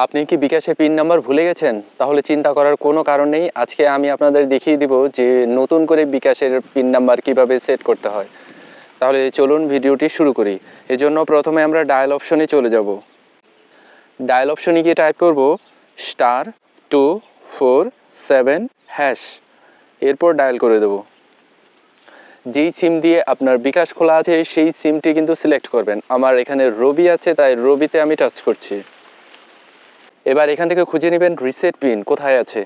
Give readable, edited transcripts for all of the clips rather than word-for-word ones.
আপনি কি বিকাশের পিন নাম্বার ভুলে গেছেন? তাহলে চিন্তা করার কোনো কারণ নেই। আজকে আমি আপনাদের দেখিয়ে দিব যে নতুন করে বিকাশের পিন নাম্বার কিভাবে সেট করতে হয়। তাহলে চলুন ভিডিওটি শুরু করি। এজন্য প্রথমে আমরা ডায়াল অপশনে চলে যাব। ডায়াল অপশনে গিয়ে টাইপ করব *247#। এরপর ডায়াল করে দেব। যেই সিম দিয়ে আপনার বিকাশ খোলা আছে সেই সিমটি কিন্তু সিলেক্ট করবেন। আমার এখানে রবি আছে, তাই রবিতে আমি টাচ করছি। এবার এখান থেকে খুঁজে নেবেন রিসেট পিন কোথায় আছে।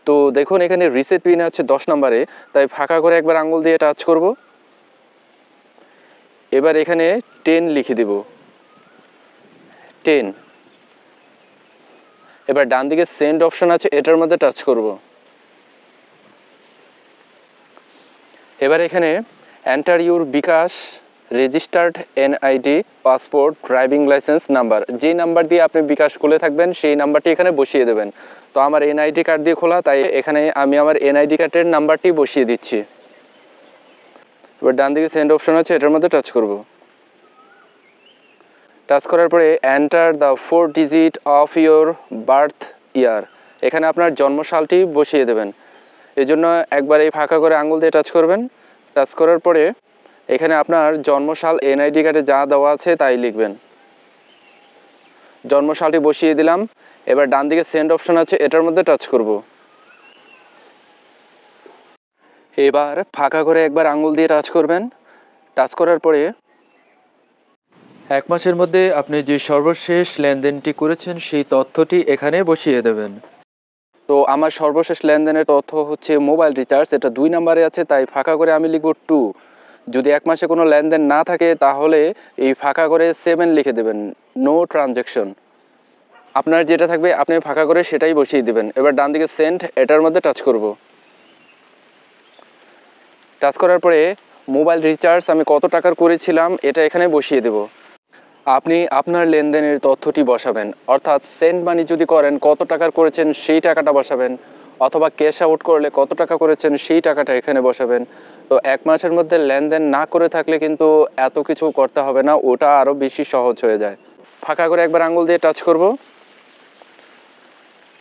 তো দেখুন এখানে রিসেট পিন আছে 10 নম্বরে, তাই ফাঁকা করে একবার আঙুল দিয়ে টাচ করব। এবার এখানে 10 লিখে দিব, 10। এবার ডান দিকে সেন্ড অপশন আছে, এটার মধ্যে টাচ করব। এবার এখানে enter your bKash registered NID passport driving licence number, যে নাম্বার দিয়ে আপনি বিকাশ খুলে থাকবেন সেই নাম্বারটি এখানে বসিয়ে দেবেন। তো আমার এনআইডি কার্ড দিয়ে খোলা, তাই এখানে আমি আমার এনআইডি কার্ডের নাম্বারটি বসিয়ে দিচ্ছি। এবার ডান দিকে সেন্ড অপশন আছে, এটার মধ্যে টাচ করব। টাচ করার পরে enter the 4 digit of your birth ইয়ার, এখানে আপনার জন্মসালটি বসিয়ে দেবেন। এই জন্য একবার এই ফাঁকা করে আঙুল দিয়ে টাচ করবেন। টাচ করার পরে এখানে আপনার জন্মসাল এনআইডি কার্ডে যা দেওয়া আছে তাই লিখবেন। জন্মসালটি বসিয়ে দিলাম। এবার ডান দিকে সেন্ড অপশন আছে, এটার মধ্যে টাচ করব। এবার ফাঁকা করে একবার আঙুল দিয়ে টাচ করবেন। টাচ করার পরে 1 মাসের মধ্যে আপনি যে সর্বশেষ লেনদেনটি করেছেন সেই তথ্যটি এখানে বসিয়ে দেবেন। তো আমার সর্বশেষ লেনদেনের তথ্য হচ্ছে মোবাইল রিচার্জ, এটা 2 নম্বরে আছে, তাই ফাঁকা করে আমি লিখব 2। যদি 1 মাসে কোনো লেনদেন না থাকে তাহলে এই ফাঁকা করে 7 লিখে দেবেন, নো ট্রানজ্যাকশন। আপনার যেটা থাকবে আপনি ফাঁকা করে সেটাই বসিয়ে দেবেন। এবার ডান দিকে সেন্ড, এটার মধ্যে টাচ করব। টাচ করার পরে মোবাইল রিচার্জ আমি কত টাকার করেছিলাম এটা এখানে বসিয়ে দেব। আপনি আপনার লেনদেনের তথ্যটি বসাবেন, অর্থাৎ সেন্ড মানি যদি করেন কত টাকার করেছেন সেই টাকাটা বসাবেন, অথবা ক্যাশ আউট করলে কত টাকা করেছেন সেই টাকাটা এখানে বসাবেন। তো 1 মাসের মধ্যে লেনদেন না করে থাকলে কিন্তু এত কিছু করতে হবে না, ওটা আরও বেশি সহজ হয়ে যায়। ফাঁকা করে একবার আঙুল দিয়ে টাচ করব।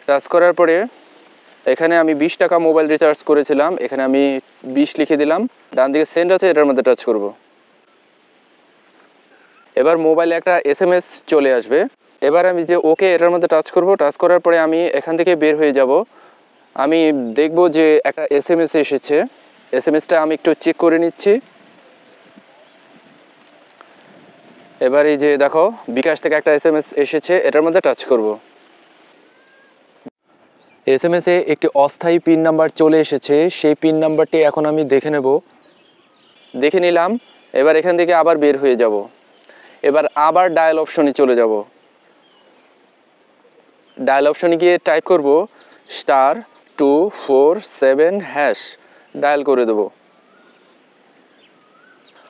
টাচ করার পরে এখানে আমি 20 টাকা মোবাইল রিচার্জ করেছিলাম, এখানে আমি 20 লিখে দিলাম। ডান দিকে সেন্ড আছে, এটার মধ্যে টাচ করব। এবার মোবাইলে একটা এসএমএস চলে আসবে। এবার আমি যে ওকে এটার মধ্যে টাচ করব। টাচ করার পরে আমি এখান থেকে বের হয়ে যাব। আমি দেখব যে একটা এসএমএস এসেছে, এসএমএসটা আমি একটু চেক করে নিচ্ছি। এবার এই যে দেখো বিকাশ থেকে একটা এসএমএস এসেছে, এটার মধ্যে টাচ করব। এসএমএসে একটি অস্থায়ী পিন নাম্বার চলে এসেছে, সেই পিন নাম্বারটি এখন আমি দেখে নেব। দেখে নিলাম। এবার এখান থেকে আবার বের হয়ে যাব। এবার আবার ডায়াল অপশনে চলে যাব। ডায়াল অপশনে গিয়ে টাইপ করব *247#, ডায়াল করে দেব।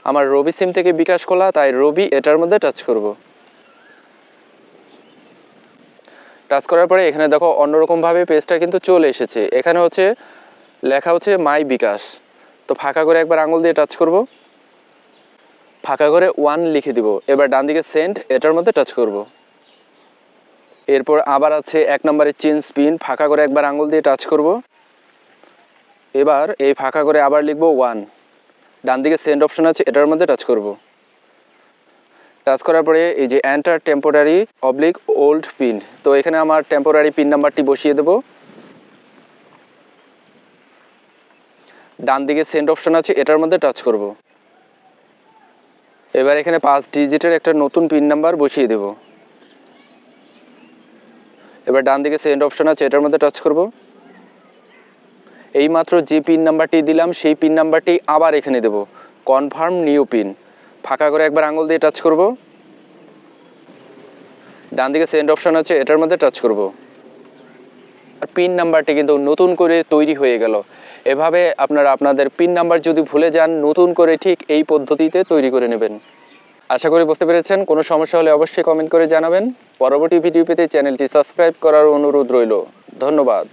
আমার রবি সিম থেকে বিকাশ খোলা, তাই রবি এটার মধ্যে টাচ করব। টাচ করার পরে এখানে দেখো অন্যরকমভাবে পেজটা কিন্তু চলে এসেছে। এখানে হচ্ছে লেখা হচ্ছে মাই বিকাশ। তো ফাঁকা করে একবার আঙুল দিয়ে টাচ করব। ফাঁকা করে 1 লিখে দিব। এবার ডান দিকে সেন্ড, এটার মধ্যে টাচ করব। এরপর আবার আছে 1 নম্বরে চেঞ্জ পিন, ফাঁকা করে একবার আঙুল দিয়ে টাচ করব। এবার এই ফাঁকা করে আবার লিখব 1। ডান দিকে সেন্ড অপশন আছে, এটার মধ্যে টাচ করব। টাচ করার পরে এই যে এন্টার টেম্পোরারি ওল্ড পিন, তো এখানে আমার টেম্পোরারি পিন নাম্বারটি বসিয়ে দেব। ডান দিকে সেন্ড অপশন আছে, এটার মধ্যে টাচ করব। এবার এখানে 5 ডিজিটের একটা নতুন পিন নাম্বার বসিয়ে দেব। এবার ডান দিকে সেন্ড অপশন আছে, এটার মধ্যে টাচ করব। এইমাত্র যে পিন নাম্বারটি দিলাম সেই পিন নাম্বারটি আবার এখানে দেব, কনফার্ম নিউ পিন। ফাঁকা করে একবার আঙুল দিয়ে টাচ করব। ডান দিকে সেন্ড অপশন আছে, এটার মধ্যে টাচ করব। আর পিন নাম্বারটি কিন্তু নতুন করে তৈরি হয়ে গেল। এভাবে আপনারা আপনাদের পিন নাম্বার যদি ভুলে যান নতুন করে ঠিক এই পদ্ধতিতে তৈরি করে নেবেন। আশা করি বুঝতে পেরেছেন। কোনো সমস্যা হলে অবশ্যই কমেন্ট করে জানাবেন। পরবর্তী ভিডিও পেতে চ্যানেলটি সাবস্ক্রাইব করার অনুরোধ রইল। ধন্যবাদ।